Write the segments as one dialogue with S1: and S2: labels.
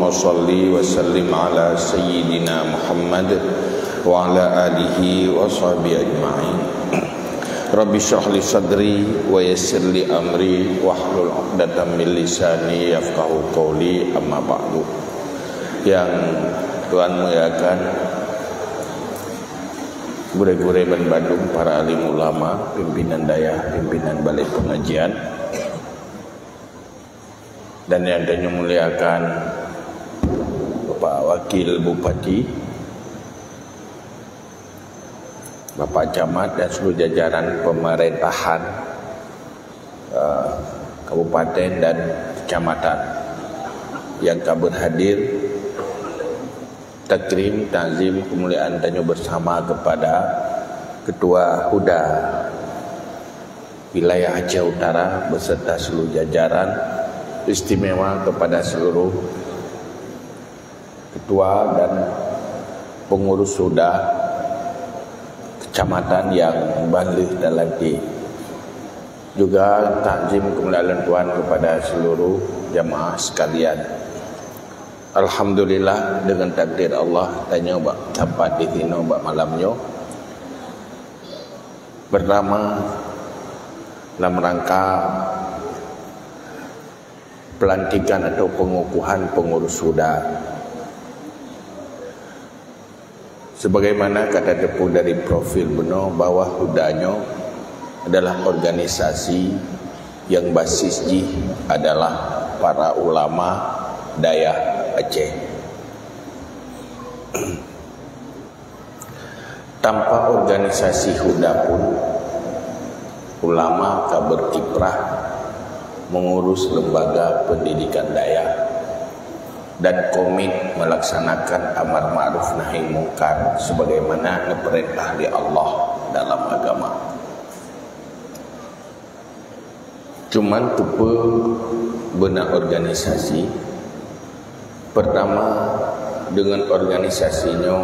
S1: Allahumma salli wa sallim ala sayyidina Muhammad wa ala alihi wa sahbihi ajma'in. Rabbi shrah li sadri wa yassir li amri wahlul 'uqdatam min lisani yafqahu qawli, amma ba'du. Yang Tuhan muliakan gure-gure Ban Bandung, para alim ulama, pimpinan daya, pimpinan balai pengajian, dan yang Tuhan muliakan Bapak Wakil Bupati, Bapak Camat, dan seluruh jajaran pemerintahan kabupaten dan kecamatan yang kabur hadir, takrim, ta'zim, kemuliaan tanya bersama kepada Ketua Huda Wilayah Aceh Utara beserta seluruh jajaran, istimewa kepada seluruh ketua dan pengurus Huda kecamatan yang balik dan lagi. Juga takzim kemuliaan Tuhan kepada seluruh jamaah sekalian. Alhamdulillah dengan takdir Allah tanya bak dapat di sini bak malamnya pertama dalam rangka pelantikan atau pengukuhan pengurus Huda. Sebagaimana kata tepu dari profil benar bahwa Hudanya adalah organisasi yang basisnya adalah para ulama daya Aceh. Tanpa organisasi Huda pun ulama tak berkiprah mengurus lembaga pendidikan daya dan komit melaksanakan amar ma'ruf nahi mungkar sebagaimana diperintah di Allah dalam agama. Cuman tipe benar organisasi. Pertama, dengan organisasinya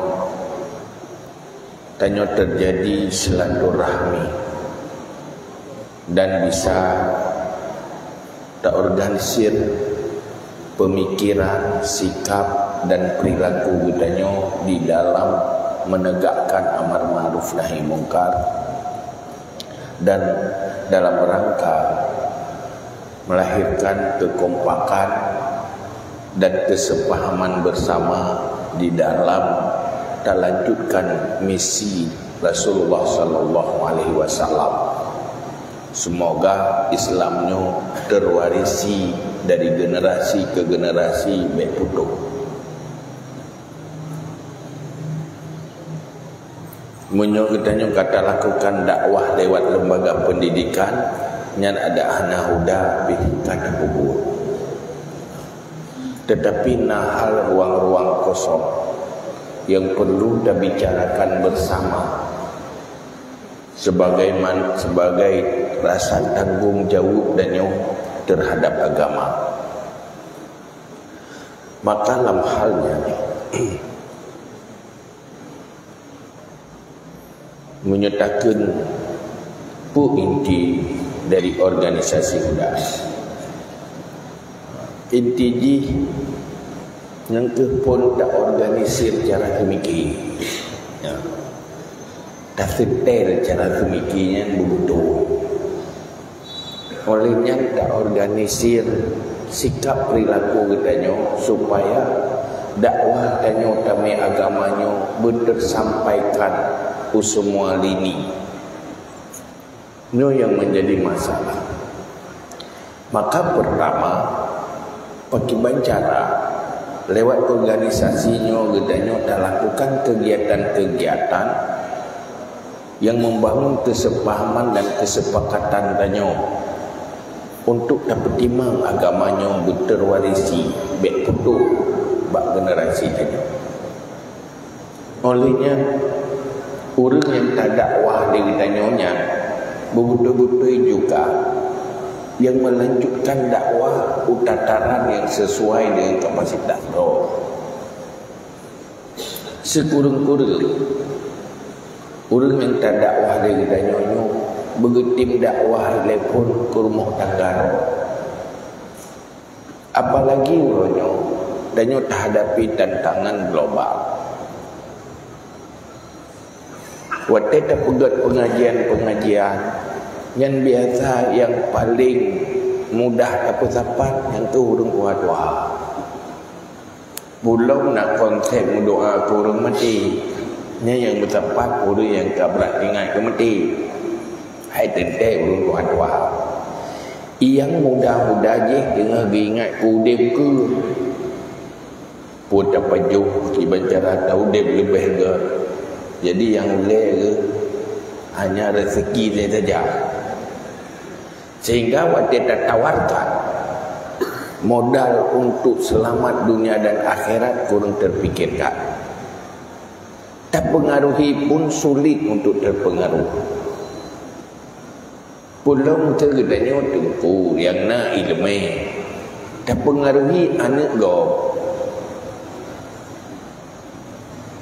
S1: tanya terjadi silaturahmi dan bisa terorganisir pemikiran, sikap dan perilaku budaya di dalam menegakkan amar ma'ruf nahi mungkar dan dalam rangka melahirkan kekompakan dan kesepahaman bersama di dalam melanjutkan misi Rasulullah sallallahu alaihi wasallam. Semoga Islamnya terwarisi dari generasi ke generasi baik putuk. Menyokitanya kata lakukan dakwah lewat lembaga pendidikan yang ada anak Huda kata kubur. Tetapi nahal ruang-ruang kosong yang perlu kita bicarakan bersama sebagai rasa tanggung jawab dan terhadap agama. Maka dalam halnya menyatakan pu inti dari organisasi Huda. Inti ji yang pun tak organisir cara demikian. Ya. Tak setel cara demikian begitu. Olehnya tak organisir sikap perilaku kitanya supaya dakwah tanya utama agamanya bertersampaikan ke semua lini. Ini yang menjadi masalah. Maka pertama pakai cara lewat organisasinya kitanya tak lakukan kegiatan-kegiatan yang membangun kesepahaman dan kesepakatan tanya untuk dapat timang agamanya berterwarisi baik putuk bak generasi tanya. Olehnya orang yang tak dakwah di tanya betul-betul juga yang melanjutkan dakwah utataran yang sesuai dengan kapasitas roh. Sekurang-kurang orang yang tak dakwah di tanya begitu dakwah telepon ke rumah tangga. Apalagi orangnya dan hadapi tantangan global. Waktu kita pegat pengajian-pengajian yang biasa, yang paling mudah dapat dapat yang tu urung kuat doa. Belum nak konsep doa ke orang mati. Ni yang bertepat orang yang kabrat ingat ke mati. Hai tentu urung kuat doa. Yang mudah-mudah je dengar ingat ku udip ke. Pun dapat jauh tiba cara tahu udip lebih ke. Jadi yang boleh ke hanya rezeki dia saja. Sehingga waktu kita tawarkan modal untuk selamat dunia dan akhirat kurang terfikirkan. Terpengaruhi pun sulit untuk terpengaruh. Pulang tergedanya tengku yang nak ilmu. Terpengaruhi anak go.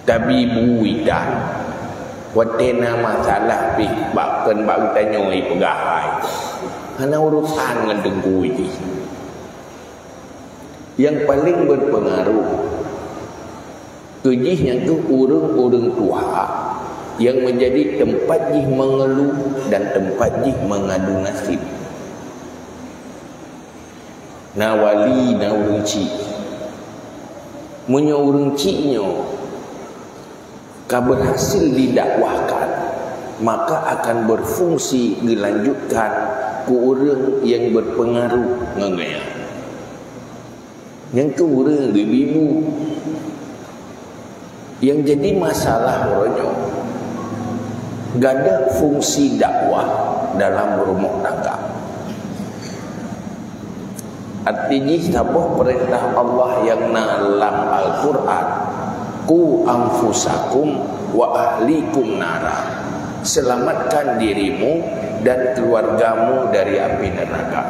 S1: Tabibu idan. Watena masalah pih bahkan bang tanyoi pegahai. Hana urusan dengan tengku ini. Yang paling berpengaruh kejihnya tu orang-orang tua yang menjadi tempat jih mengeluh dan tempat jih mengadu nasib. Na wali na urang cik. Munyo urang ciknyo ka berhasil didakwahkan, maka akan berfungsi dilanjutkan ke orang yang berpengaruh ngengaya. Yang tu orang ibu yang jadi masalah orangnya gada fungsi dakwah dalam rumah tangga. Artinya sabah perintah Allah yang dalam Al-Quran, ku anfusakum wa ahlikum nara, selamatkan dirimu dan keluargamu dari api neraka.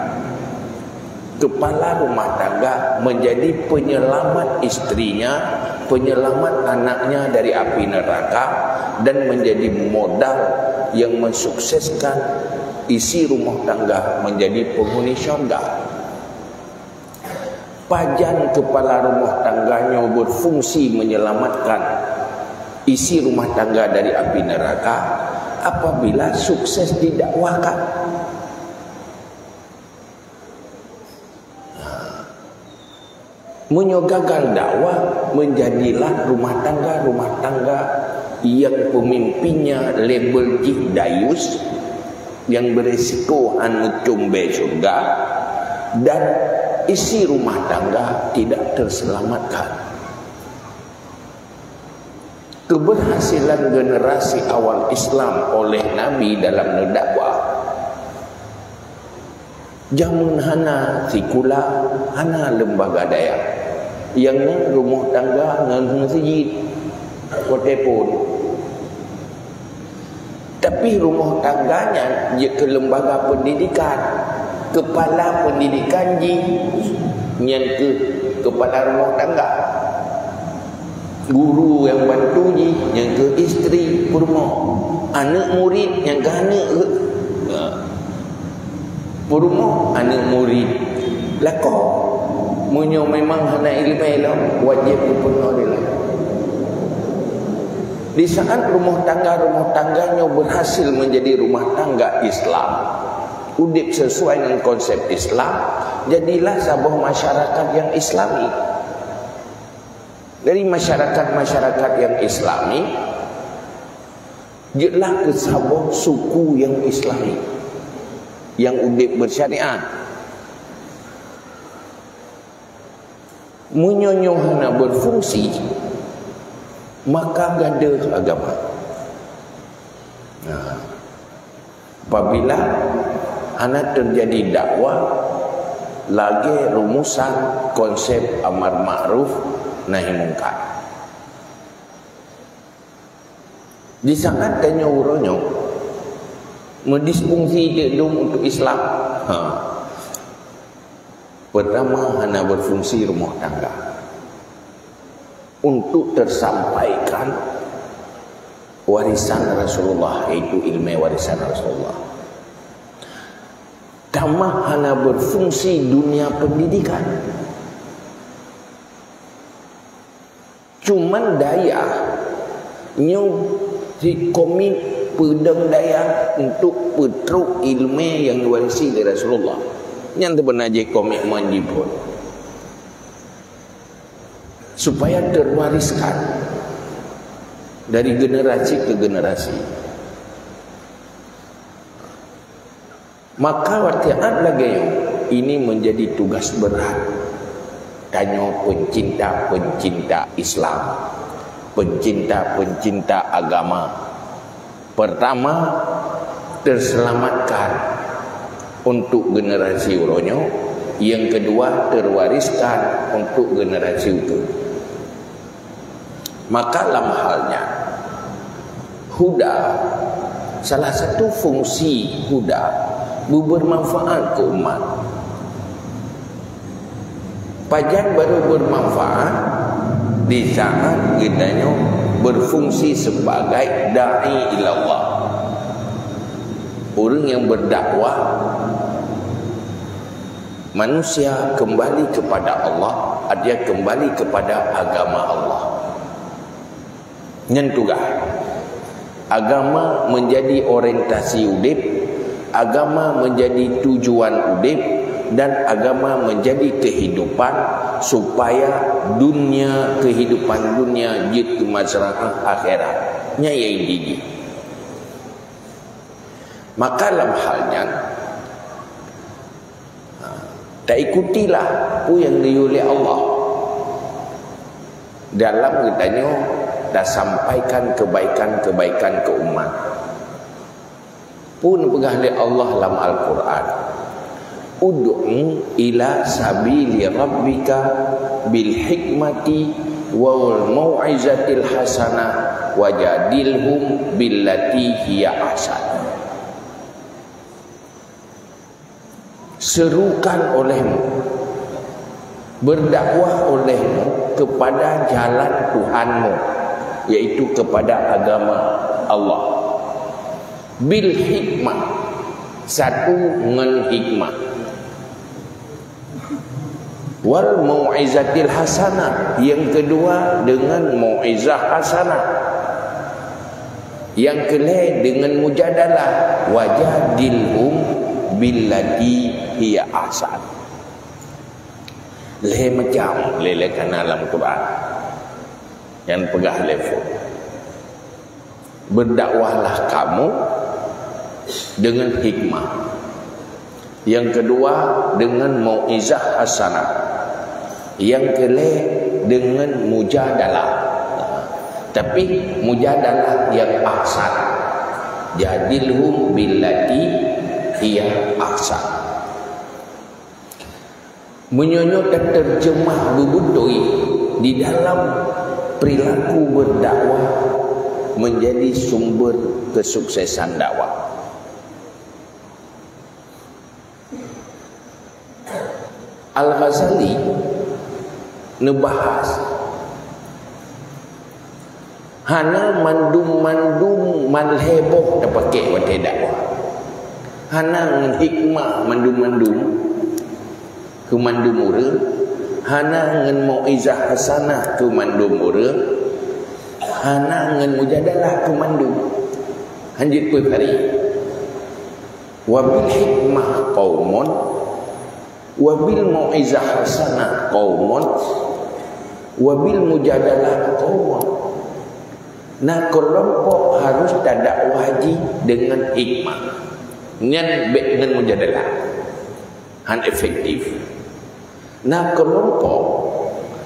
S1: Kepala rumah tangga menjadi penyelamat istrinya, penyelamat anaknya dari api neraka, dan menjadi modal yang mensukseskan isi rumah tangga menjadi penghuni syurga. Pajan kepala rumah tangganya berfungsi menyelamatkan isi rumah tangga dari api neraka apabila sukses didakwahkan. Munyo gagal dakwah, menjadilah rumah tangga yang pemimpinnya label jih dayus, yang berisiko anu cumbe surga, dan isi rumah tangga tidak terselamatkan. Keberhasilan generasi awal Islam oleh Nabi dalam mendakwah, jamun hana sikula, hana lembaga daya, yang rumah tangga dengan masjid, walaupun. Tapi rumah tangganya dia ke lembaga pendidikan, kepala pendidikan yang kepala rumah tangga, guru yang bantu yang ke isteri rumah, anak murid yang ke anak rumah, anak murid lakon. Munyo memang hana ilmu elok, wajib dipenuh dia. Di saat rumah tangganya berhasil menjadi rumah tangga Islam, udip sesuai dengan konsep Islam, jadilah sebuah masyarakat yang Islami. Dari masyarakat yang Islami, jadilah ke sebuah suku yang Islami, yang udip bersyariat. Munyonyohana berfungsi, maka gada agama. Apabila anak terjadi dakwah, lagi rumusan konsep amar ma'ruf nahi mungkar. Di saat tanya uronyo mendisfungsi jedung untuk Islam. Pertama, hana berfungsi rumah tangga untuk tersampaikan warisan Rasulullah, yaitu ilmu warisan Rasulullah. Tamah hana berfungsi dunia pendidikan. Cuman daya nyo si komit pedang daya untuk petruk ilmu yang diwarisi dari Rasulullah. Yang benar je komit manjipun supaya terwariskan dari generasi ke generasi. Maka wartiat lagi ini menjadi tugas berat. Tanya pencinta-pencinta Islam, pencinta-pencinta agama. Pertama, terselamatkan untuk generasi uronyo. Yang kedua, terwariskan untuk generasi itu. Maka dalam halnya huda, salah satu fungsi huda bermanfaat ke umat. Pajan baru bermanfaat di saat kitanya berfungsi sebagai da'i ilallah, orang yang berdakwah manusia kembali kepada Allah, dia kembali kepada agama Allah. Nyentulah agama menjadi orientasi udip, agama menjadi tujuan udip, dan agama menjadi kehidupan supaya dunia, kehidupan dunia jitu masyarakat akhiratnya yang gigi. Maka dalam halnya tak ikutilah apa yang dioleh Allah dalam kitanya dah sampaikan kebaikan-kebaikan ke umat. Pun pegah oleh Allah dalam Al-Quran, ud'u ila sabili rabbika bil hikmati wal mau'izatil hasanah wajadilhum billati hiya ahsan. Serukan olehmu, berdakwah olehmu kepada jalan Tuhanmu, yaitu kepada agama Allah. Bil hikmah, satu dengan hikmah. Wal mau'izatil hasanah, yang kedua dengan mau'izah hasanah. Yang kelima dengan mujadalah, wajadilhum billati hiya ahsan. Leh macam lelekan dalam Quran yang pegah level. Berdakwahlah kamu dengan hikmah. Yang kedua dengan mau'izah hasanah. Yang kelima dengan mujadalah. Tapi mujadalah yang ahsan. Jadilhum billati hiya ahsan. Menyonyot dan terjemah bebutui di dalam perilaku berdakwah menjadi sumber kesuksesan dakwah. Al-Ghazali nebahas hana mandum-mandum malheboh dah pakai wate dakwah. Hana dengan hikmah mandum-mandum ke mandum orang, hana dengan mau'izah hasanah ke mandum orang, hana dengan mujadalah ke mandum. Hanjit pun hari wabil hikmah qaumun wabil mau'izah hasanah qaumun wabil mujadalah qaumun. Nah, kelompok harus dakwah haji dengan hikmah, dengan mujadalah, han efektif. Nah, kelompok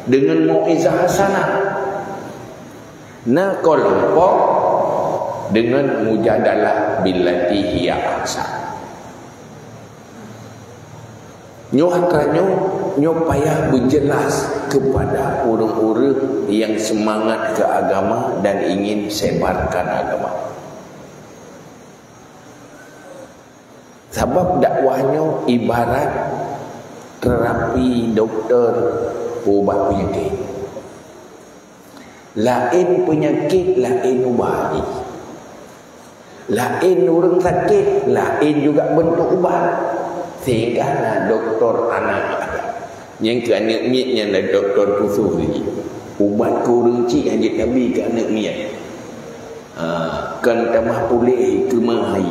S1: dengan mau'izah hasanah. Nah, kelompok dengan mujadalah billati hiya ahsan. Nyo payah berjelas kepada orang-orang yang semangat ke agama dan ingin sebarkan agama. Sebab dakwahnya ibarat terapi doktor ubat penyakit. Lain penyakit, lain ubat. Lain orang sakit, lain juga bentuk ubat. Sehingga doktor anak yang ke anak mitnya doktor khusus lagi. ubat kurang cik hajat Nabi ke anak miat. Kan tamah pulih ke mahai.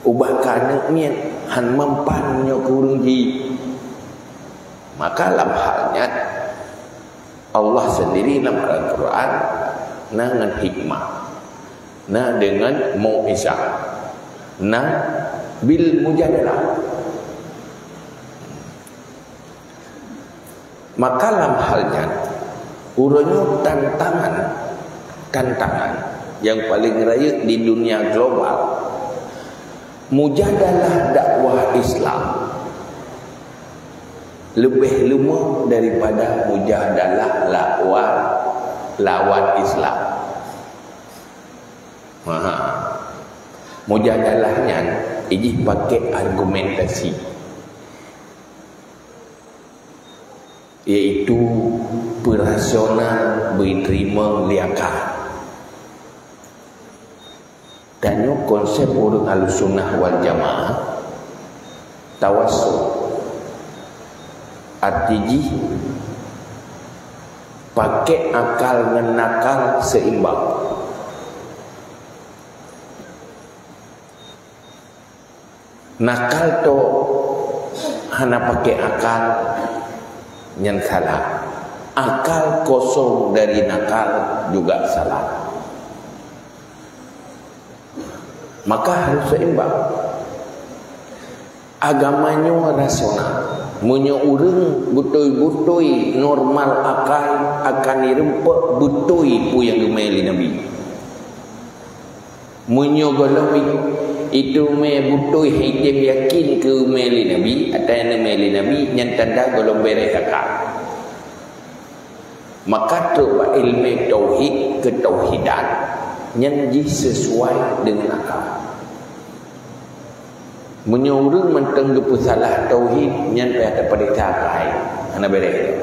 S1: Ubat ke anak miat han mempannya kurang cik. Maka dalam halnya Allah sendiri dalam Al-Quran dengan hikmah, dengan mau'izah, bil mujadalah. Maka dalam halnya urunnya tantangan yang paling raya di dunia global, mujadalah dakwah Islam lebih lumah daripada mujadalah lawan Islam. Mujadalahnya ini pakai argumentasi, iaitu perasional berterima liakan. Dan konsep orang Ahlussunnah wal Jamaah tawassul, artinya pakai akal dengan nakal seimbang. Nakal tu hana pakai akal yang salah. Akal kosong dari nakal juga salah. Maka harus seimbang. Agamanya rasional. Munyo urang betul-betul normal akal akan dirempak betul pu yang gemeli Nabi. Munyo golong itu me betul hitam yakin ke gemeli Nabi atau yang gemeli Nabi yang tanda golong beres akal. Maka coba ilmu tauhid ketauhidan yang sesuai dengan akal. Menyuruh menteng gepu salah tauhid yang pada capai ana bereh.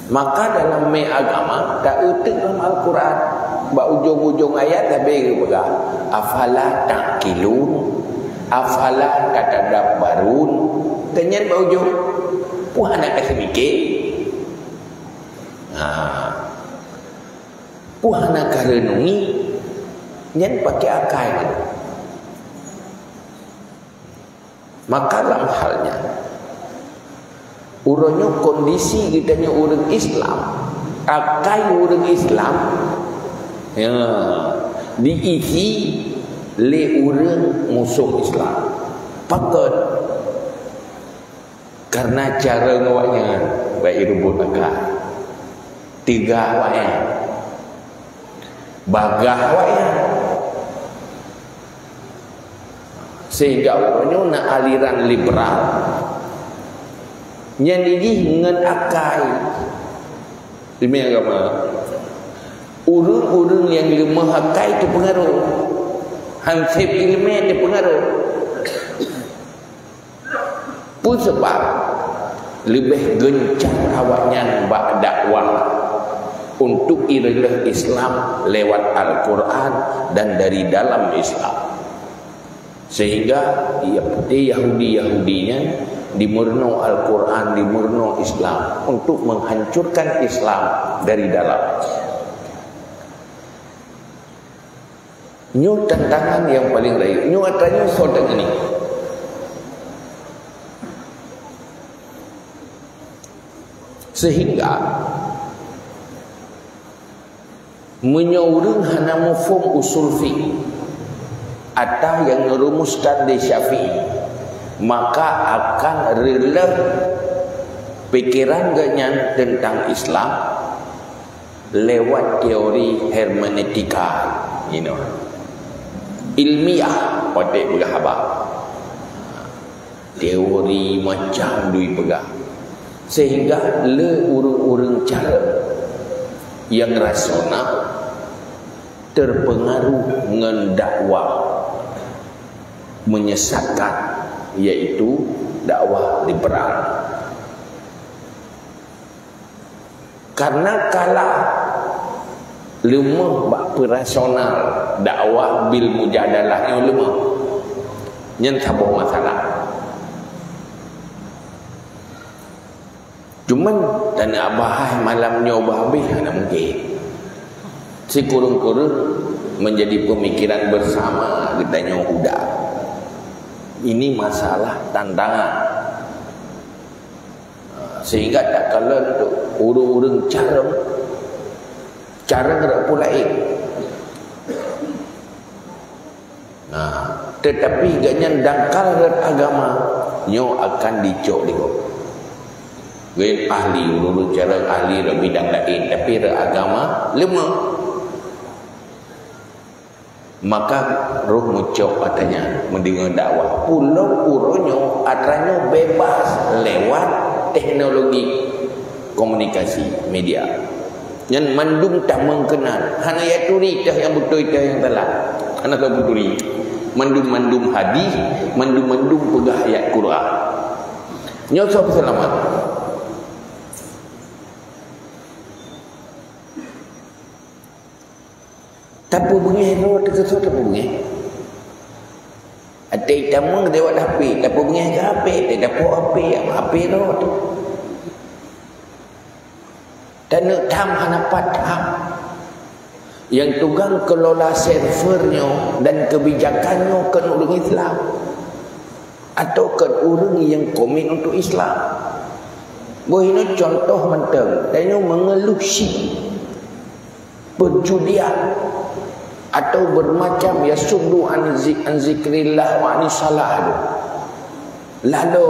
S1: Maka dalam agama tak utek dalam Al-Quran ba ujung-ujung ayat habis pegang afala taqilun afala tatadabbarun kenyan ba ujung puan nak kasi mikir. Puan nak renungi nyen pakai akal. Maka dalam halnya urangnya kondisi kitanya orang Islam, akal orang Islam ya diisi le orang musuh Islam. Pakat karena cara ngawaknya baik rubut akal. Tiga awaknya bagah awaknya sehingga orangnya nak aliran liberal yang ini dengan akal demi agama. Urang-urang yang lemah akal itu pengaruh, hansip ilmu itu pengaruh. Pun sebab lebih gencar awaknya bak dakwah untuk irinah Islam lewat Al-Quran dan dari dalam Islam. Sehingga Yahudi-Yahudinya dimurno Al-Quran, dimurno Islam untuk menghancurkan Islam dari dalam. Nyu tantangan yang paling raya. Nyu atanya sodan ini. Sehingga menyuruh hana mufhum usul fiqh atau yang merumuskan di Syafi'i, maka akan rela pikiran ganyan tentang Islam lewat teori hermeneutika, ilmiah pada berhabar teori macam dui pegang, sehingga le urung-urung cara yang rasional terpengaruh dengan dakwah menyesatkan, yaitu dakwah liberal. Karena kala lemah bak rasional dakwah bil mujadalah yang lemah yang sabuh masalah. Cuman tak nak bahas malam nyoba habis mana mungkin. Si kurung-kurung menjadi pemikiran bersama katanya udah. Ini masalah tantangan. Sehingga tak kalah untuk urung-urung cara gerak pula tetapi gaknya dangkal agama nyo akan dicok dia. Wen ahli urung cara ahli bidang lain tapi agama lemah. Maka roh mucok katanya mendengar dakwah pulau uronyo adranyo bebas lewat teknologi komunikasi media. Yang mandum tak mengenal hana ya turi dah yang betul dah yang telah hana tak beturi mandum hadis mandum pegah ayat Quran nyosok selamat. Tapi bengih roh terkesut tapi bengih ada itamu dewa dapi tapi bengih ke api tidak api roh tu dan nak tam hanapat tam yang tugang kelola servernya dan kebijakannya ke orang Islam atau ke orang yang komen untuk Islam. Ini contoh menteng dan ini mengelusi perjudian atau bermacam ya suddu an zikrillah wa an salah lalu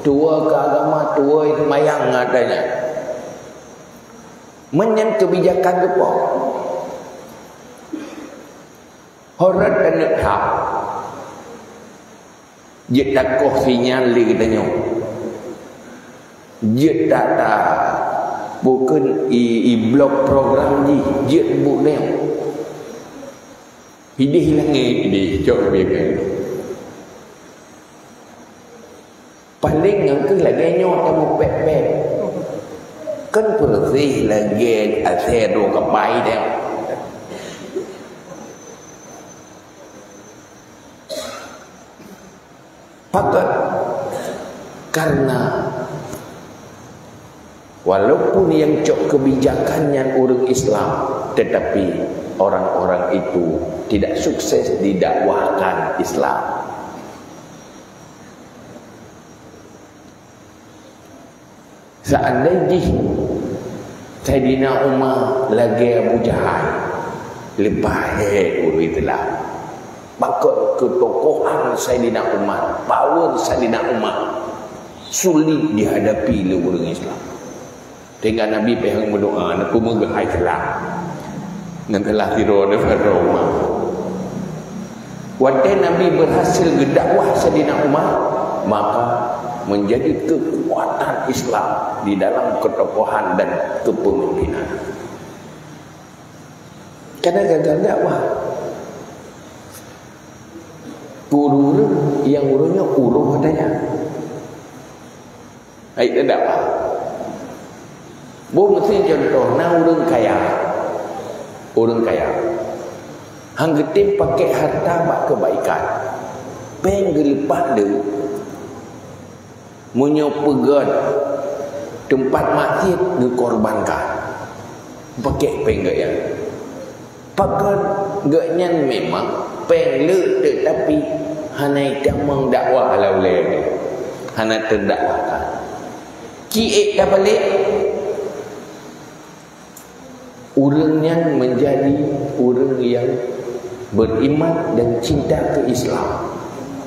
S1: tua ke agama tua itu mayang adanya menyen kebijakan depa horat dan nekhap je takoh sinyal li katanya je tak bukan blok program je bukan hidih langit hidih cok biar paling ngangke lagi nyo tamu pek-pek kan bersih lagi asero kepai dia pakat karena walaupun yang cok kebijakannya orang Islam tetapi orang-orang itu tidak sukses didakwahkan Islam. Seandainya Sayyidina Umar lagi Abu Jahal lepas urut itulah maka ketokohan Sayyidina Umar power Sayyidina Umar sulit dihadapi oleh orang Islam. Tinggal Nabi pehang berdoa nak kumegahai Islam dan telah tiru daripada Umar. Waktu Nabi berhasil berdakwah Sayyidina Umar maka menjadi kekuatan Islam di dalam ketokohan dan kepemimpinan. Karena gagal dakwah. Guru yang gurunya uruh katanya. Itu dakwah. Bu mesti contoh na orang kaya. Orang kaya. Hang getim pakai harta bak kebaikan. Peng gelipat dia. Munyo pegan tempat masjid dikorbankan pakai penggaya pakai gaknya memang pengle tetapi hana tidak mengdakwah laulai hana terdakwahkan kiek dah balik orang yang menjadi orang yang beriman dan cinta ke Islam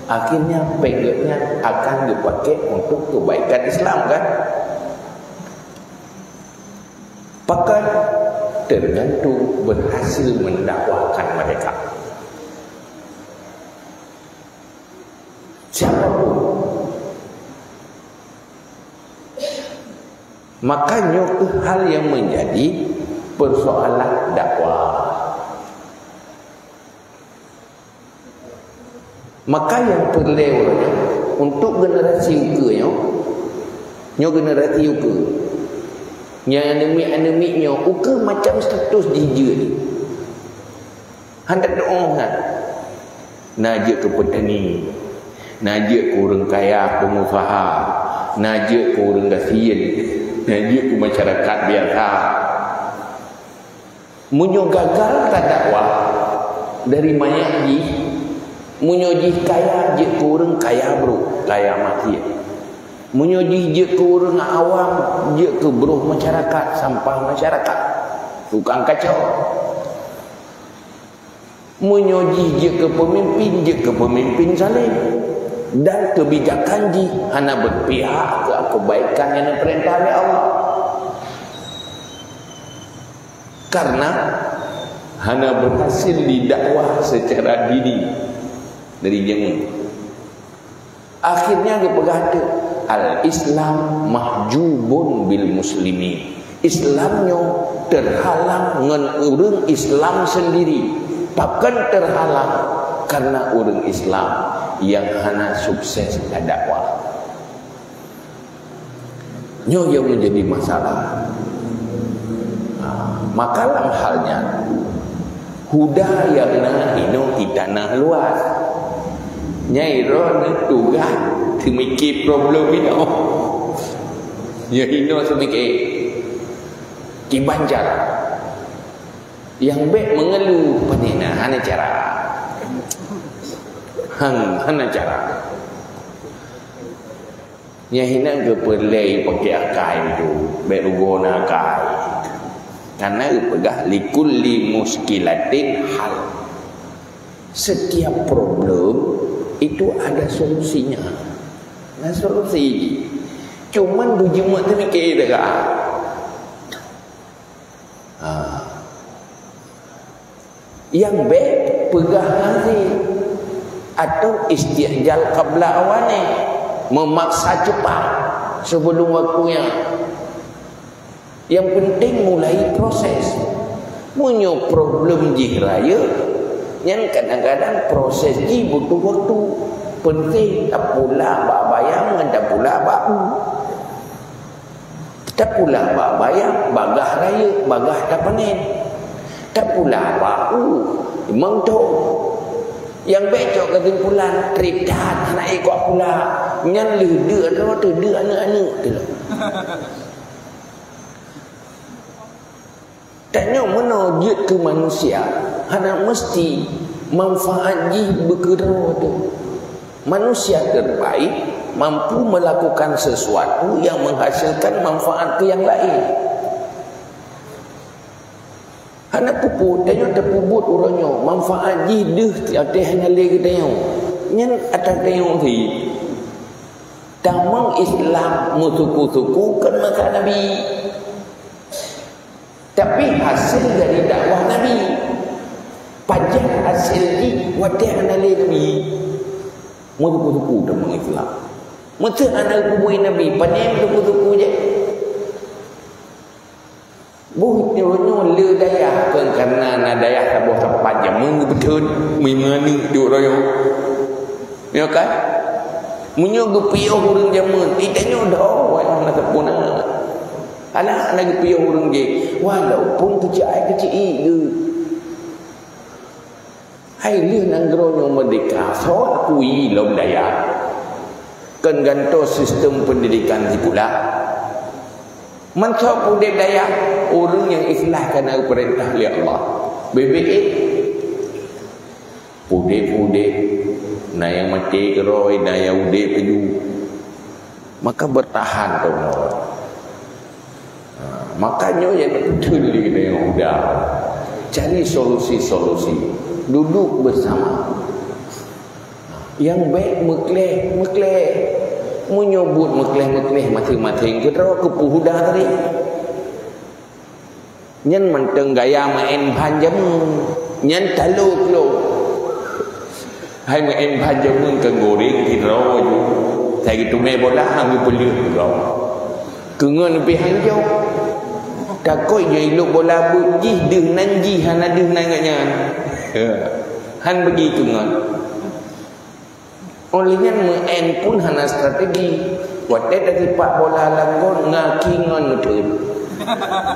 S1: akhirnya penggaknya akan dipakai untuk kebaikan Islam kan. Pakai tergantung berhasil mendakwahkan mereka. Siapapun. Makanya hal yang menjadi persoalan dakwah. Maka yang perlu untuk generasi ke nyo generasi ke yang anemik nyo uke macam status DJ ni hendak doa kan najak ke petani najak ke orang kaya pengusaha najak ke orang kasihan, najak ke masyarakat biasa. Munyo gagal tak dakwah dari mayat ji, munyo ji kaya je ke orang kaya bro, kaya mati. Munyo ji je ke orang awam, je ke beruh masyarakat, sampah masyarakat, tukang kacau. Munyo ji je ke pemimpin saleh. Dan kebijakan ji hana berpihak ke kebaikan yang diperintah oleh Allah. Karena hana berhasil didakwah secara dini dari jangan. Akhirnya dia berkata al-Islam mahjubun bil muslimin. Islamnya terhalang dengan orang Islam sendiri. Bahkan terhalang karena orang Islam yang hana sukses dakwah. Nyo yang menjadi masalah. Maka dalam halnya huda yang na ino itanah luas. Nyai ron tugas semikir problem ino. Ya ino semikir kibanjar. Yang baik mengeluh penina hana cara. Hana cara. Yang hina ke perlai pakai akai itu, berugona akai. Karena pegah likulli muskilatin hal. Setiap problem itu ada solusinya. Nah solusi. Cuman bujumak tu mikir dah. Yang baik pegah hasil atau istijal qabla awani, memaksa cepat sebelum waktunya. Yang penting mulai proses. Punya problem ji raya yang kadang-kadang proses ji butuh waktu. Penting tak pula bak bayang, tak pula bak tak pula bak bayang, bagah raya, bagah tak panen. Tak pula bak memang tu yang becok kesimpulan tridat nak ikut pula nyan leda tu dia anak-anak tu. Tanya mana jid ke manusia hana mesti manfaat ji berkera tu. Manusia terbaik mampu melakukan sesuatu yang menghasilkan manfaat ke yang lain. Hana puput tanya terpubut orangnya manfaat ji deh tiada hanya lagi tanya. Nyan atas tanya si tamang Islam musuku-suku kan masa Nabi. Tapi hasil dari dakwah Nabi pajak hasil di wadah anali Nabi musuku-suku dah mengislam. Masa anak kubui Nabi panen musuku-suku je. Buhnya le daya kan karena na daya sabah tempat jamun betul mengani duk royo. Ya kan? Munyo gepiau urang jamun, itanya dah wang nak pun anak gepiau urang je. Walaupun kecil je. Hai le nang gronyo merdeka, so akui lom daya. Kan ganto sistem pendidikan di pula. Mencap budaya daya orang yang ikhlas kerana perintah oleh Allah. BBE pude na yang mati keroi na yang ude peju. Maka bertahan tu. Makanya yang betul kita yang udah cari solusi-solusi. Duduk bersama. Yang baik mekleh. Menyebut mekleh masing-masing kita ke puhudah tadi. Nyan menteng gaya main panjang, nyan taluk lo. Hai main panjang ke goreng kita ju. Saya gitu me bola hang pelih lo. Kengan lebih hanjau. Takoi je lu bola buji deh nanji hana deh nanganya. Han bagi kengan. Olehnya men pun hana strategi. Wadah dari pak bola langgon ngakingon betul.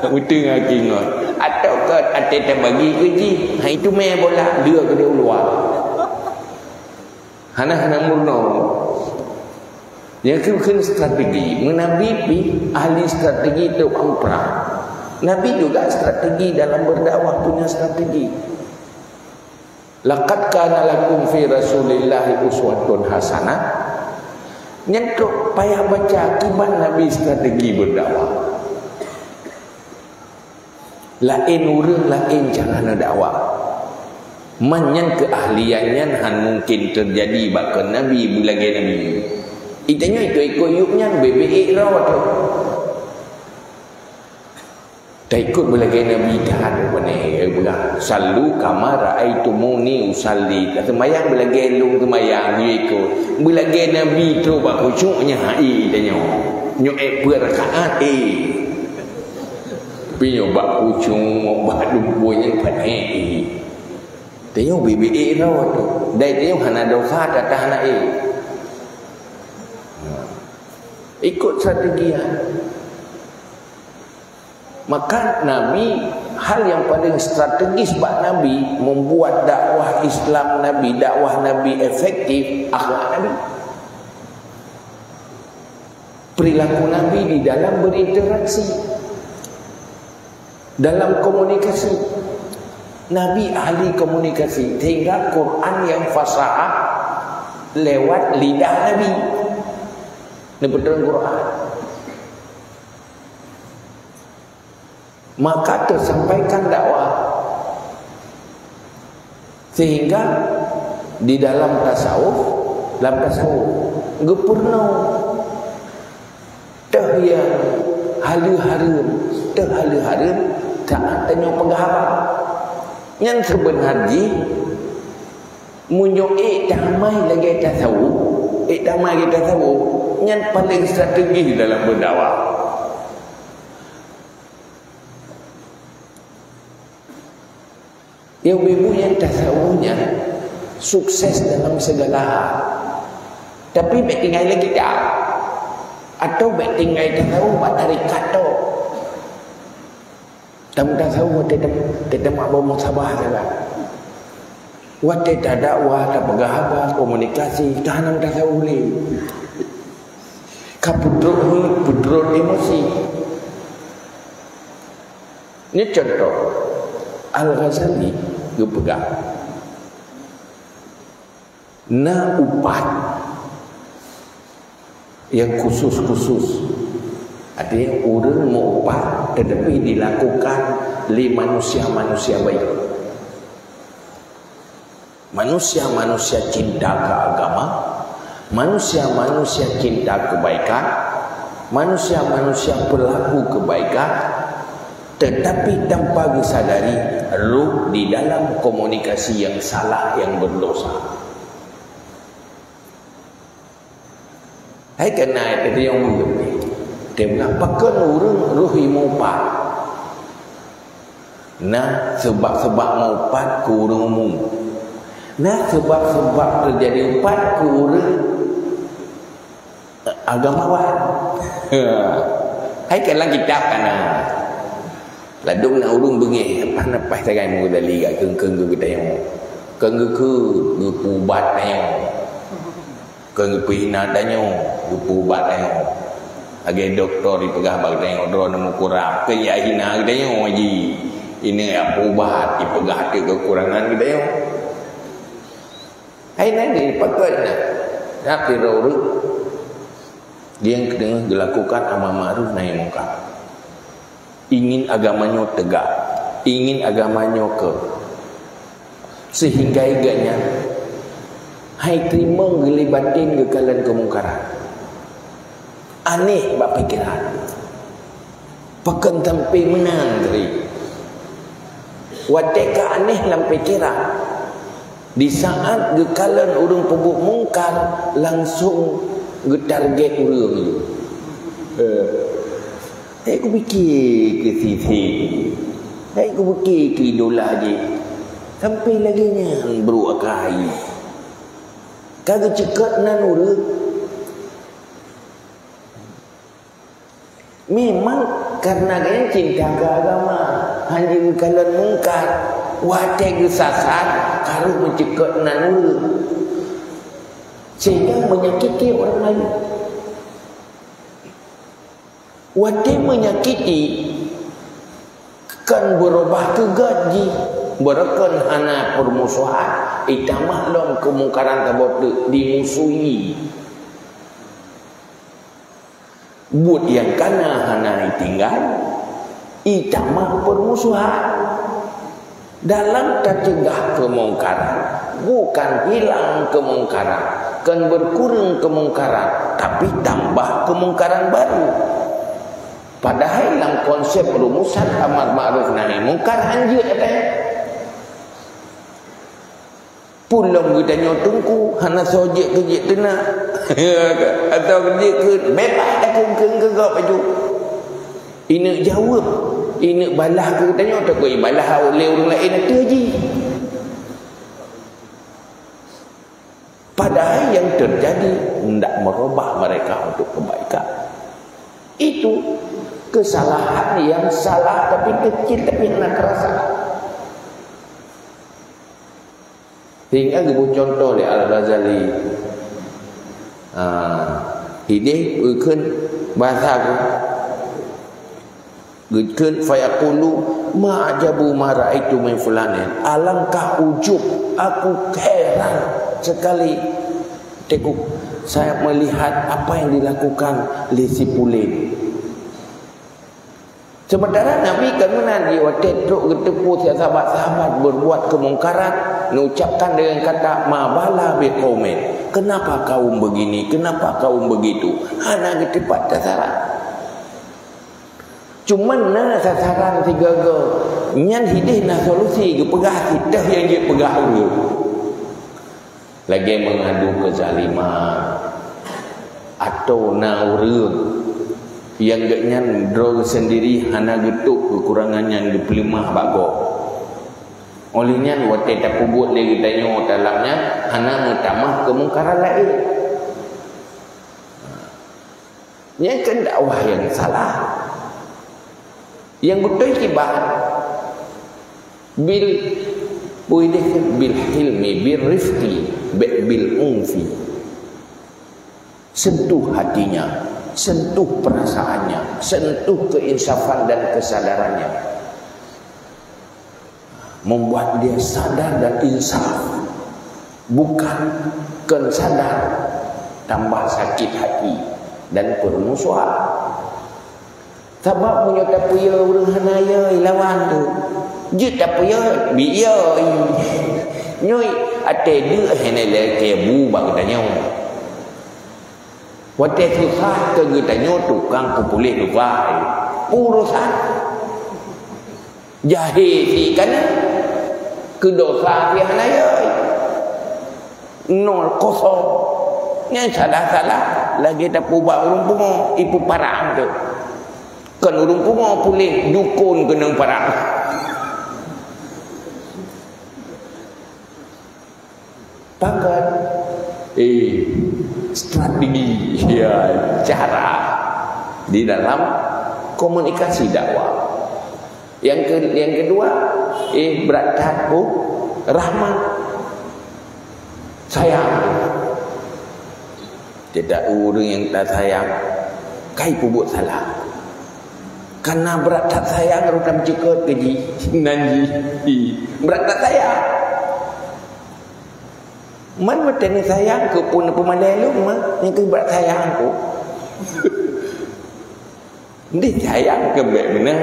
S1: Betul ngakingon. Atau ke ada bagi keji. Ha itu main bola dia ke dia luar. Hana murno. Yang kena strategi. Nabi ahli strategi itu perang. Nabi juga strategi dalam berdakwah, punya strategi. Laqad kana lakum fi Rasulillahi uswatun hasanah. Nyentuk payah baca akibat Nabi strategi berdakwah. Lain urang lain cara dakwah. Manyan keahliannya han mungkin terjadi bahkan Nabi bulagi Nabi. Itanya itu ikut yuknya BBE rawat tu. Tak ikut bulagi Nabi dah benih bulah. Sallu kama raaitumuni usalli. Semayang bulagi elung semayang dia ikut. Bulagi Nabi tu bak khusyuknya itanya. Nyuk berakaat Pinyo bak khusyuk bak dumpunya panih. Tengok BBE rawat tu. Dai tengok hana dosa datang nak ikut strategi. Maka Nabi, hal yang paling strategis bak Nabi membuat dakwah Islam Nabi, dakwah Nabi efektif, akhlak Nabi, perilaku Nabi di dalam berinteraksi, dalam komunikasi. Nabi ahli komunikasi, sehingga Quran yang fasahah lewat lidah Nabi. Ini betul Quran. Maka tersampaikan dakwah. Sehingga di dalam tasawuf gepurno teh yang halu-halu tak tanya pengharap. Yang sebenarnya munyo damai lagi tasawuf yang paling strategi dalam berdakwah. Yang ibu yang tasawufnya sukses dalam segala hal. Tapi baik tinggal lagi tak? Atau baik tinggal tasawuf buat tarikat tu. Dalam tasawuf tidak mahu musabah saja. Waktu tak dakwah, tak bergahabah, komunikasi, tahanan tasawuf ni. Kapudrot emosi. Ini contoh. Al-Ghazali dia pegang. Na upat yang khusus-khusus. Ada yang orang mau upat tetapi dilakukan oleh manusia-manusia baik. Manusia-manusia cinta ke agama, manusia-manusia cinta kebaikan, manusia-manusia pelaku kebaikan, tetapi tanpa disadari ruh di dalam komunikasi yang salah, yang berdosa. Hai kena itu yang belum. Dia bilang pakai orang ruh imupat. Nah sebab-sebab mupat ke orang umum. Nah sebab-sebab terjadi upat ke orang agamawan. Hai kena kitab kana. Ladung nak urung bengih apa napas sagai mu dali kat keng-keng ke tayong. Keng ke pubat tayong. Keng pihina tayong, pubat tayong. Age doktor dipegah bag tayong dro nemu kurang. Ke ya hina tayong haji. Ini apa ubat dipegah ke kekurangan tayong. Hai nanti patutnya. Tapi ro dia yang kena dilakukan amal ma'ruf nahi munkar. Ingin agamanya tegak, ingin agamanya sehingga iganya hai terima gelibatin gekalan kemungkaran. Aneh bak pikiran. Pakan sampai menang dari. Wateka aneh dalam pikiran. Di saat gekalan orang pebuk mungkar langsung getarget urang. Aku fikir ke sisi. Aku fikir ke idola je. Sampai lagi yang beruakai. Kagak cekat nan urut. Memang karena kalian cinta ke agama. Hanya kalian mungkar. Wadah kesasar. Kalau mencekat nan urut. Sehingga menyakiti orang lain. Wate menyakiti kan berubah ke gaji berakan hana permusuhan itamah long kemungkaran tabot dimusuhi buat yang kana hana tinggal itamah permusuhan dalam tercegah kemungkaran bukan hilang kemungkaran kan berkurang kemungkaran tapi tambah kemungkaran baru. Padahal dalam konsep rumusan amar ma'ruf nahi mungkar anjir katanya. Pulang kita nyotungku hana sojek kejik tena atau kejik ke bebas dah ke gak baju. Ini jawab, ini balah ke tanya tak kau balah oleh orang lain ada je. Padahal yang terjadi tidak merubah mereka untuk kebaikan. Itu kesalahan yang salah tapi kecil tapi nak kerasa. Hingga ibu contoh di Al-Ghazali. Ini bukan bahasa aku. Bukan fayaqulu ma'ajabu ma ra'aitu min fulanin. Alangkah ujub aku heran sekali tekuk saya melihat apa yang dilakukan li si Pulin. Sementara Nabi kan menanti waktu truk getepu sahabat-sahabat berbuat kemungkaran, mengucapkan dengan kata mabala biqaumin. Kenapa kaum begini? Kenapa kaum begitu? Hana getepat sasaran. Cuman na sasaran tiga go. Nyan hidih na solusi ge pegah kita yang dia pegah dulu. Lagi mengadu kezaliman atau na urang yang gaknya drog sendiri hana getuk kekurangannya di pelimah bago. Olehnya waktu tak kubut dia tanya dalamnya hana mentamah kemungkaran lain. Yang kan dakwah yang salah. Yang betul kibah bil hilmi bil rifqi bil unfi. Sentuh hatinya, sentuh perasaannya, sentuh keinsafan dan kesadarannya, membuat dia sadar dan insaf, bukan sadar tambah sakit hati dan permusuhan. Sebab punya tapuya urang hanaya lawan tu je tapuya biya nyoi ate dia henele kebu bang tanya. Waktu susah ke getanya tukang kupulih lupai urusan jahil si kana kedosa si hanaya 0-0 yang salah-salah lagi tak pubak urung pungo ipu parang tu kan urung pungo pulih dukun kena parang pakat strategi ya cara di dalam komunikasi dakwah. Yang kedua berat rahmat sayang. Tidak orang yang tak sayang kai pubut salah. Karena berat tak sayang rukam cikot keji nanji berat tak sayang. Man matene sayang ke pun pemalai lu mah yang ke berat sayang aku. Dia sayang ke benar.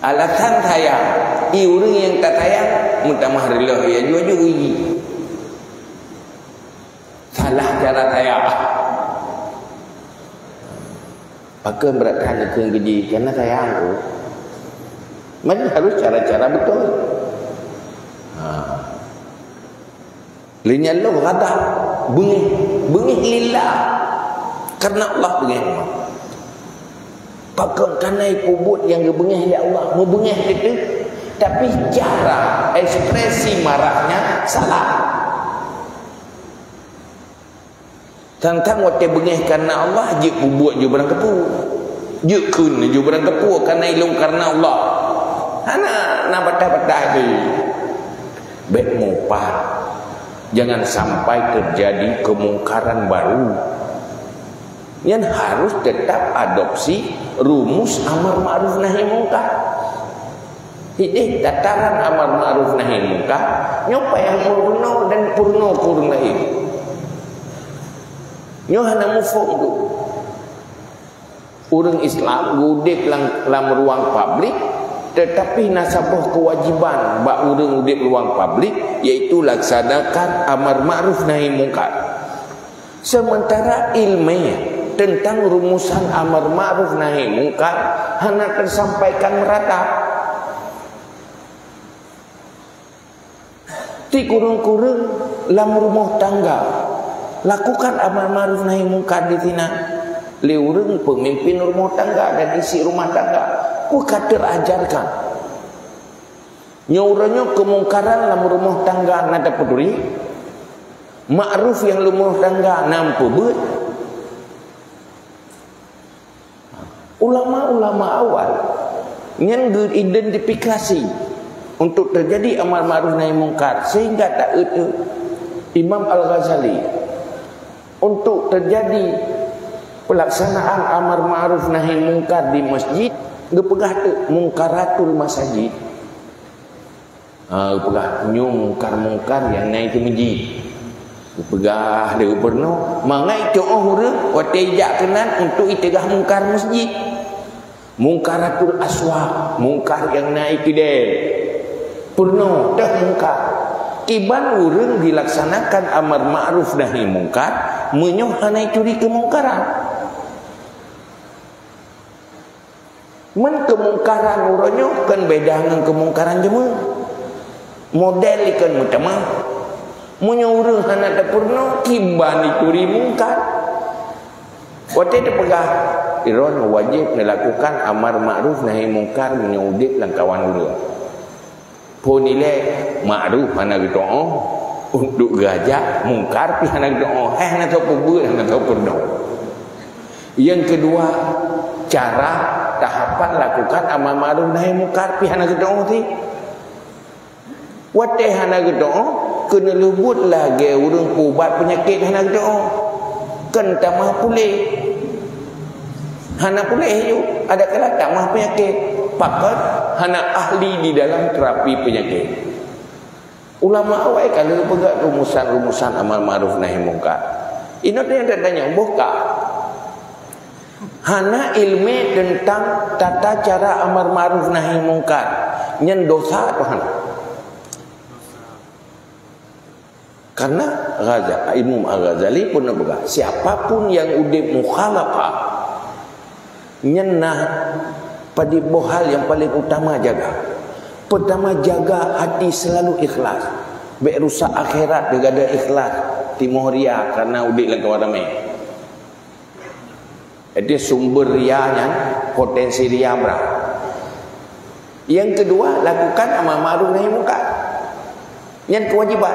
S1: Alasan sayang, orang yang tak sayang mutamah rela ya jujur uji. Salah cara sayang. Pakai berat hanya ke gede karena sayang aku. Man harus cara-cara betul. Linya lo kata bengih lillah karena Allah bengih. Pakai kanai kubut yang bengih ya Allah mau bengih itu tapi cara ekspresi marahnya salah. Tentang waktu bengih karena Allah je kubut je barang kepu je kun je barang kepu kanai long karena Allah hana batah-batah tu baik mupah. Jangan sampai terjadi kemungkaran baru. yang harus tetap adopsi rumus amar ma'ruf nahi munkar. Ini tataran amar ma'ruf nahi munkar nyopa yang purno dan purno kurang lain. Nyo hana mufok tu. Orang Islam gudek dalam ruang publik, tetapi nasabah kewajiban bak orang gudek ruang publik iaitu laksanakan amar ma'ruf nahi munkar. Sementara ilmiah tentang rumusan amar ma'ruf nahi munkar hanya tersampaikan merata. Ti kurung-kurung dalam rumah tangga lakukan amar ma'ruf nahi munkar di sini. Liurung pemimpin rumah tangga dan isi rumah tangga bukan terajarkan. Nyauranya kemungkaran dalam rumah tangga nada peduli. Ma'ruf yang rumah tangga nampu bet. Ulama-ulama awal yang identifikasi untuk terjadi amar ma'ruf nahi munkar sehingga tak itu Imam Al-Ghazali untuk terjadi pelaksanaan amar ma'ruf nahi munkar di masjid gepegah tu mungkaratul masajid. Gepegah nyu mungkar-mungkar yang naik ke masjid. Gepegah dia pernah mangai doa hura watejak kenan untuk itigah mungkar masjid. Mungkaratul aswaq, mungkar yang naik ke dia. Pernah dah mungkar. Kiban urang dilaksanakan amar ma'ruf nahi munkar menyoh hanai curi kemungkaran. Men kemungkaran urangnya kan beda dengan kemungkaran jema. Model ikan macam menyoh urang hana da purna kiban dicuri mungkar. Waktu dia pegah iron wajib melakukan amar ma'ruf nahi munkar menyudik lang kawan urang. Pun nilai ma'ruf hana doa untuk gajah mungkar pi hana doa hana tahu pebut hana tahu purna. Yang kedua cara tahapan lakukan amar ma'ruf nahi munkar pi hana doa ti. Wate hana doa kena lembut lagi urang ubat penyakit hana doa. Kan tamah pulih. Hana pulih you ada kala tamah penyakit. Pakat hana ahli di dalam terapi penyakit. Ulama awal kalau pegang rumusan-rumusan amal ma'ruf nahi munkar. Ini yang tanya buka. Hana ilmu tentang tata cara amar ma'ruf nahi munkar. Nyen dosa atau hana? Karena Imam Al-Ghazali pun berkata, siapapun yang udip mukhalafah nyenah pada hal yang paling utama jaga. Pertama jaga hati selalu ikhlas. Baik rusak akhirat juga ada ikhlas. Timur ria karena udik lang kawan ramai. Jadi sumber rianya potensi ria berapa. Yang kedua lakukan amar ma'ruf nahi munkar. Yang kewajiban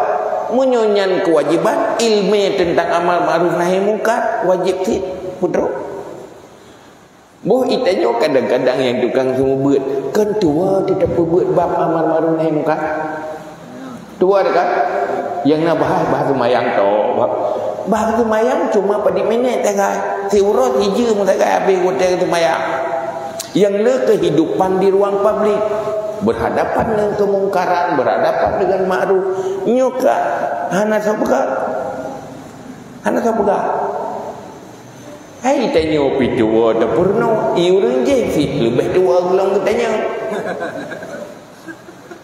S1: menyonyan kewajiban ilmu tentang amar ma'ruf nahi munkar wajib ti putra. Boh itanya kadang-kadang yang tukang semua buat kan tua tidak buat bab amar ma'ruf nahi munkar. Tua dekat yang nak bahas semayang tu. Bahas semayang cuma pada minit tagai. Tiurat hiji mun tagai habis hotel semayang. Yang le kehidupan di ruang publik berhadapan dengan kemungkaran, berhadapan dengan ma'ruf. Nyoka hana sabga. Hana sabga. Hai tanya pitua dah purno, iurang je fit lebih tua ulang tanya.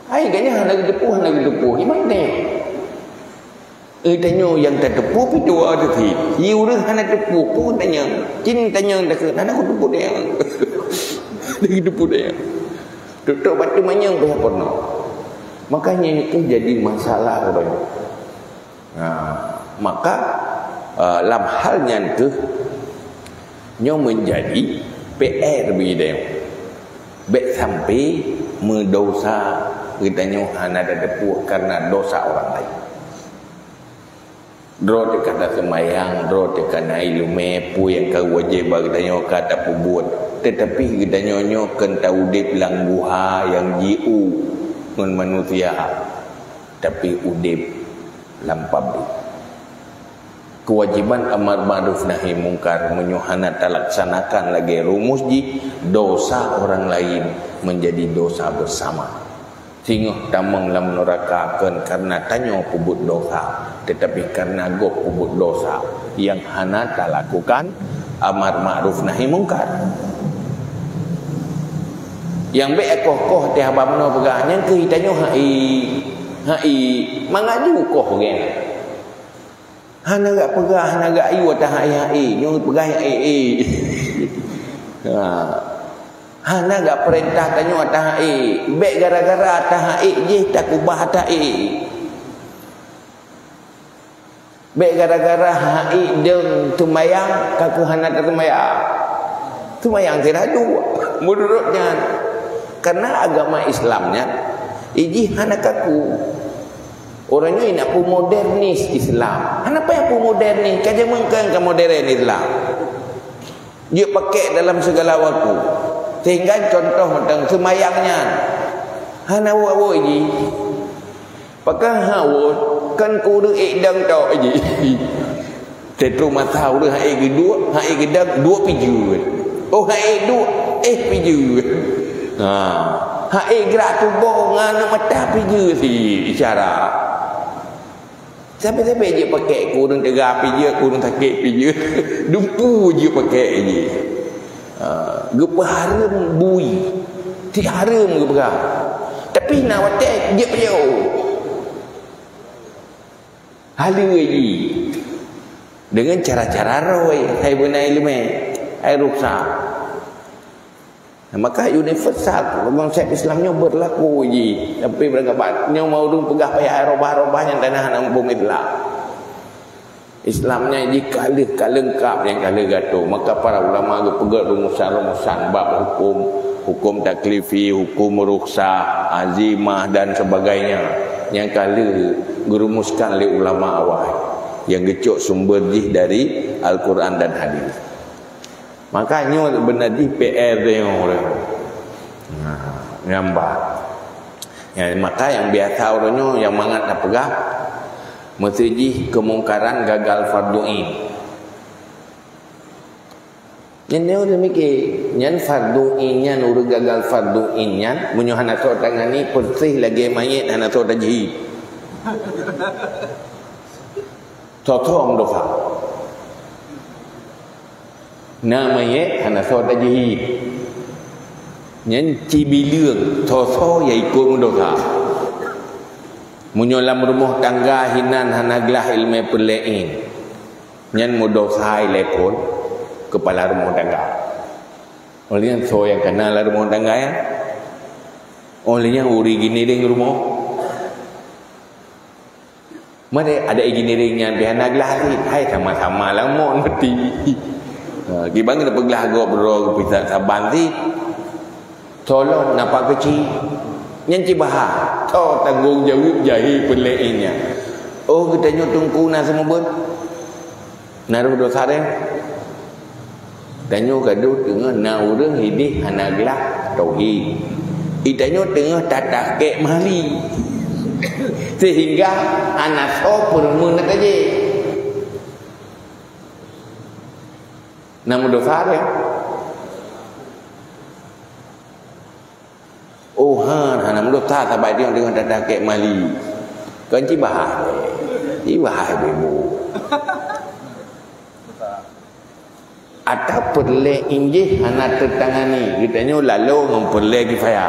S1: Hai kanya hana gedepuh, gimana? Tanya yang tak depuh pitua tu fit. Iurang hana depuh pun tanya. Cin tanya dah ke, hana aku depuh dia. Dah depuh dia. Tutup batu manyang pihak purno. Makanya itu jadi masalah banyak. Maka dalam halnya tu nyo menjadi PR bagi dia. Baik sampai mendosa kita nyo hana ada depuh karena dosa orang lain. Dro kata semayang, dro kata ilmu pu yang kau wajib kita nyo kata pubut. Tetapi kita nyo kan tahu dip lang buha yang jiu dengan manusia. Tapi udip lam publik. kewajiban amar ma'ruf nahi mungkar menyuhana talaksanakan lagi rumus ji dosa orang lain menjadi dosa bersama. Sehingga tamang lam nerakakan karena tanya pubut dosa, tetapi karena go pubut dosa yang hana tak lakukan amar ma'ruf nahi mungkar. Yang baik koh teh abang no pegang yang ke tanya hai mangaju koh gen. Hana gak pegah, hana gak ayu atah hai nyong pegah hai. Hana gak perintah tanya atah hai. Baik gara-gara atah hai je tak ubah atah hai. Baik gara-gara hai deng tumayang kaku hana tumayang. Tumayang tidak dua menurutnya. Karena agama Islamnya iji hana kaku. Orangnya nak pu modernis Islam. Kenapa yang pu modernis? Kaja mengkang ke modern Islam. Dia pakai dalam segala waktu. Sehingga contoh tentang semayangnya. Hana wo iji. Pakai hawo kan ku de edang tau iji. Tetru matau de hai kedua, hai gedang dua piju. Oh hai dua piju. Hai gerak tubuh ngana mata piju si isyarat. Sampai-sampai je pakai kurung tegak pija, kurung sakit pija. Dumpu je pakai je. Gepa haram bui. Ti haram gepa. Tapi nak watak je pija. Hala je. Dengan cara-cara roy. Hai benai lemai. Hai ruksa. Maka universal konsep Islamnya berlaku je. Tapi beranggapannya mau dong pegah payah robah-robah yang tanah nak bumi Islam. Islamnya jika lengkap yang kala gaduh, maka para ulama pegang rumusan-rumusan bab hukum taklifi, hukum ruksa, azimah dan sebagainya yang kala gerumuskan oleh ulama awal yang gecok sumber jih dari Al-Quran dan hadis. Makanya benar di PR dia orang. Ngambah. Ya, maka yang biasa orangnya yang mangat nak pegah mesti kemungkaran gagal fardu'in. Yang dia udah mikir, yang fardu'innya udah gagal fardu'innya, munyo hana so tangani bersih lagi mayit hana so tajhi. Totong dosa. Namanya hana so tajhi. Yang cibilương so yaitu dosa. Munyo lam rumah tangga hinan hana gelah ilmu perlein. Yang mudosai lepon kepala rumah tangga. Olehnya so yang kenal rumah tangga ya. Olehnya uri gini deng rumah. Mana ada engineeringnya bihana gelah ni. Hai sama-sama lah mon mati. Gibang kita peglah go bro pisah saban si. Tolong nampak kecil. Yang cibah. Tahu tanggung jawab jahi peleinnya. Oh kita nyutung kuna semua pun. Naruh dosa dia. Tanyo gaduh dengan naurang hidih hanaglah tauhid. Itanyo tengah tatah kek mali. Sehingga anak so permun aja. Namun dosa dia. Oh hana dosa sampai dia dengan tatah kek mali. Kan cibah. Cibah ibu. Atau perle injih hana tertangani. Kitanya lalu memperle kifaya.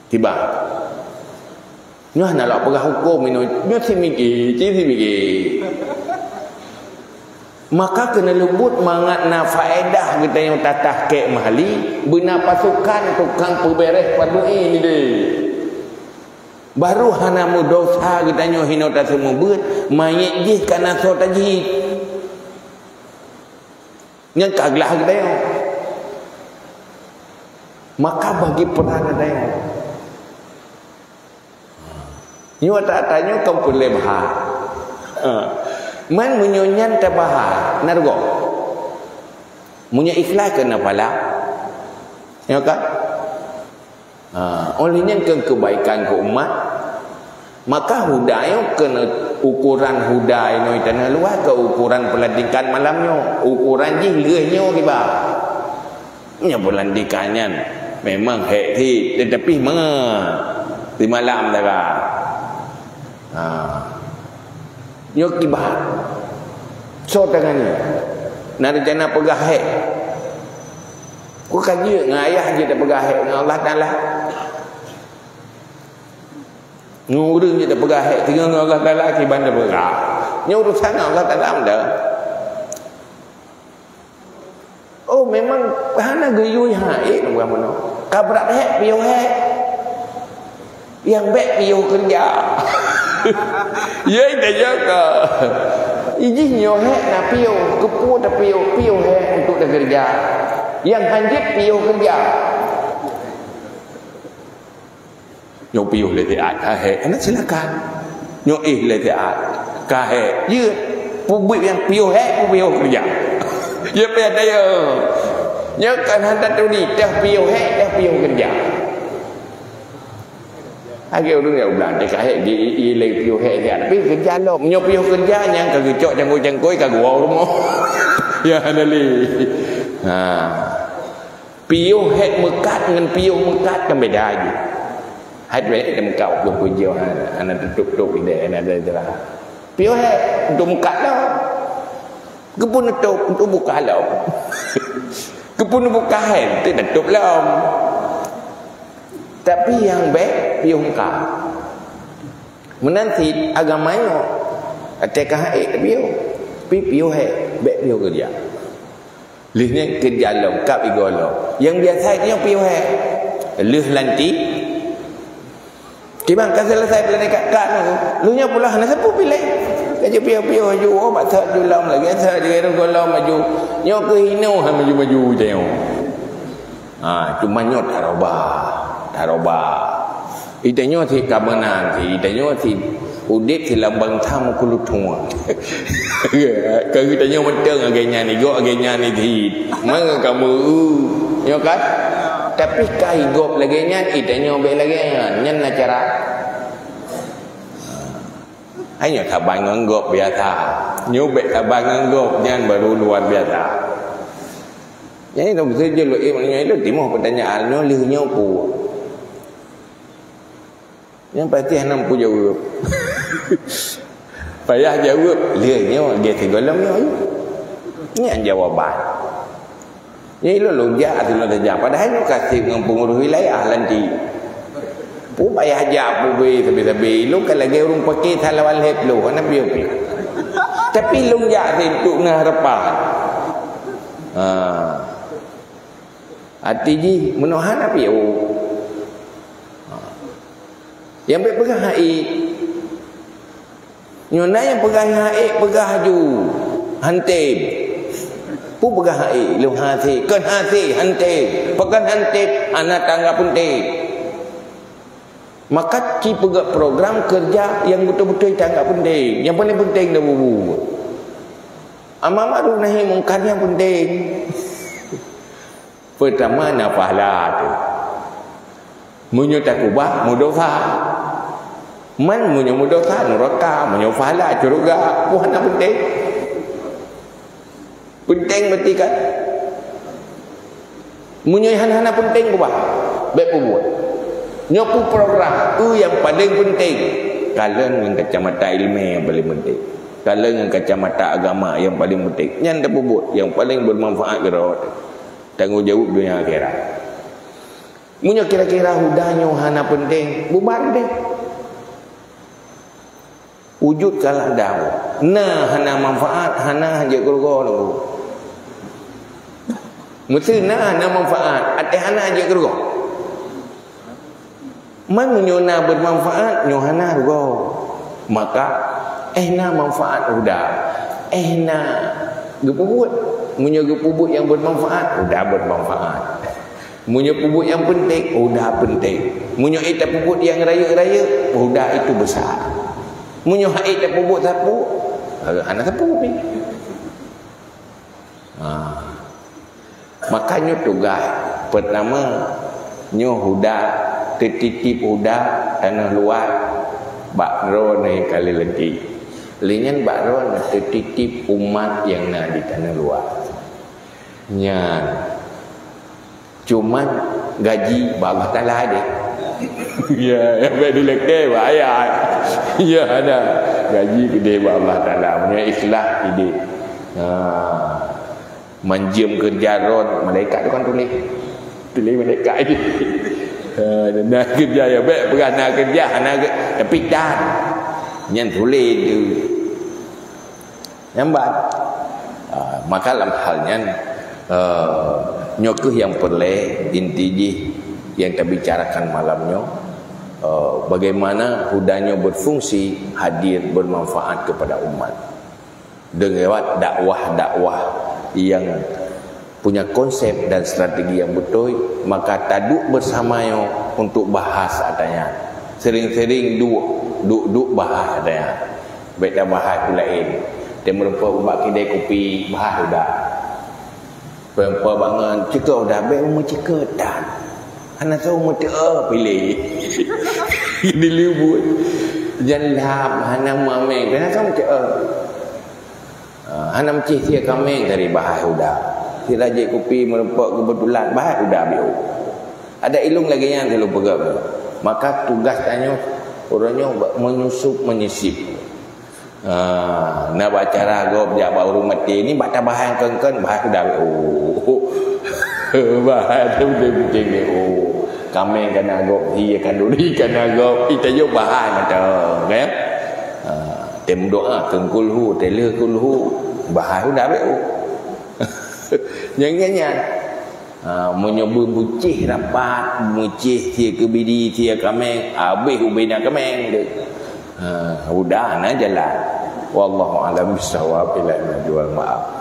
S1: Tiba. Nyo hana lak pegah hukum ino. Nyo si mikir. Maka kena lembut mangat na faedah kita yang tatah kek mahali bina pasukan tukang peberes padu'i ni deh. Baru hana mudosa kita nyo hino ta semua beut mayit jih kana so tajid. Yang kaglah kita yo. Maka bagi peran kita yo. Nyo tak tanya kau boleh bahar. Man menyonyan tabahar nargo. Munya ikhlas kena pala. Ya kan? Olehnya ke kebaikan ke umat. Maka hudaya kena ukuran huda ini tanah luar ke ukuran pelantikan malamnya, ukuran je lehnya kiba. Nya pelantikannya memang hekti tetapi di malam dah kan. Nyo kiba. So tangan ni. Nak rencana pegah hek. Ku kaji dengan ayah je dah pegah hek dengan Allah Taala. Ngurung je dah pegah hek dengan Allah Taala akibat dah pegah. Nyo urusan Allah Taala dah. Oh memang hana geyui haik nak buat mana. Kabrat hek piu hek. Yang baik piu kerja. Ye dah jaga. Iji nyo hek na piu, kepu dah piu hek untuk dah kerja. Yang hanjit piu kerja. Nyo piu le tiat ka hek, anak silakan. Nyo le tiat ka hek. Ye publik yang piu hek piu kerja. Ya pada ya. Nya kan hendak tu ni dah piu hek dah piu kerja. Agak orang yang ulang dekat hek di ile piu hek dia. Tapi kerja lo, nyo piu kerja yang kagecok jangkoi kagua rumah. Ya nali. Piu hek mekat dengan piu mekat kan beda je. Hai baik dem kau tu pujian anak tutup ide anak ada. Piu hek untuk mekat dah. Kepun tutup untuk buka lah. Kepun buka hand tu tutup lah. Tapi yang baik piu muka. Menanti agamanya atakah piu. Piu hai baik piu kerja. Lihnya kerja lengkap igolo. Yang biasa dia piu hai. Lih lanti. Kibang ka selesai dekat kan. Lunya pula nak siapa pilih? Kaji piu-piu maju, oh batak julam lagi, asal dia kata golam maju. Nyok ke hino han maju-maju tengok. Cuma nyok taroba. Itanya si kabanan, itanya si udip si lambang tham kulutung. Kalau itanya menteng agaknya ni, go agaknya ni di. Mana kamu nyok kan? Tapi kai gop lagi nya, itanya be lagi nyan na cara. Hanya tabang nganggop biasa. Nyobek tabang nganggop jangan baru luar biasa. Jadi tak betul je lu maknanya itu timah pertanyaan nyo lihnya pu. Yang pasti hanam pu jawab. Payah jawab lihnya dia tigolamnya. Ini jawaban. Jadi lu ja tu lu dah padahal lu kasih dengan pengurus wilayah lanti. Pun payah ajak bubi tapi lu kan lagi orang pakai talawan lep lu ana biar. Tapi lu jak untuk ngaharapan. Hati ji menahan api yang pegang haid. Nyona yang pegang haid pegah haju. Hantib. Pu pegang haid lu hati, kan hati hantib. Pegang hantib anak tangga penting. Maka ci pegak program kerja yang betul-betul tangga penting. Yang paling penting dah bubu. Amar ma'ruf nahi mungkar yang penting. Pertama nafahala tu. Munyo takubah mudosa. Man munyo mudosa neraka, munyo fahala syurga. Puan yang penting. Penting berarti kan? Munyo hana penting kubah. Baik buat. Nyopu program yang paling penting. Kalau dengan kacamata ilmu yang paling penting. Kalau dengan kacamata agama yang paling penting. Yang tak buat yang paling bermanfaat gerak. Tanggungjawab dunia akhirat. Munyo kira-kira hudanya hana penting, bubar deh. Wujud kalah dakwah. Nah hana manfaat, hana haja keluar lagu. Mesti nah hana manfaat, ada hana haja keluar. Man nyona bermanfaat nyohana rugo. Maka na manfaat udah. Na gepubut. Munyo gepubut yang bermanfaat udah bermanfaat. Munyo pubut yang penting udah penting. Munyo ita pubut yang raya-raya udah itu besar. Munyo ita pubut sapu anak sapu pi. Makanya tugas pertama nyo huda tetitip udah tanah luar bakro ni kali lagi Lenyan baron tertitip umat yang nak di tanah luar. Nyan. Cuman gaji Allah Taala ada. Ya, yang betul lekte bayar. Ya ada. Gaji gede Allah Taala punya ikhlas ide. Manjam kerja ron malaikat tu kan tulis malaikat ini. Nak kerja ya baik berana kerja tapi dan yang tulis tu nampak. Maka dalam halnya nyokuh yang perle inti yang kita bicarakan malamnya, bagaimana hudanya berfungsi hadir bermanfaat kepada umat dengan dakwah yang punya konsep dan strategi yang betul. Maka taduk bersamanya untuk bahas adanya, sering-sering duk bahas adanya, baik dah bahas lain. Dia merupakan ubat kedai kopi bahas sudah, perempuan bangun cekak sudah baik umur cekak dan anak saya umur pilih ini libut jangan anak mameng anak saya umur anak cik dia kameng dari bahas sudah. Si Raja Kopi merempak kebetulan bahas sudah biu. Ada ilung lagi yang terlalu pegang. Maka tugas tanya orangnya menyisip. Nak baca raga jabat urung mati ni baca bahas kengken bahas sudah biu. Bahas tu dia ni. Kami kan agak dia kan duri kan agak kita yo bahas macam kan. Tem doa kengkulhu tele kulhu bahas sudah biu. Jangan-jangan menyebut bucih rapat, bucih tia kebidi, tia kameng, habis ubina kameng dia. Udah na jalan. Wallahu a'lam bishawab. Bila maaf.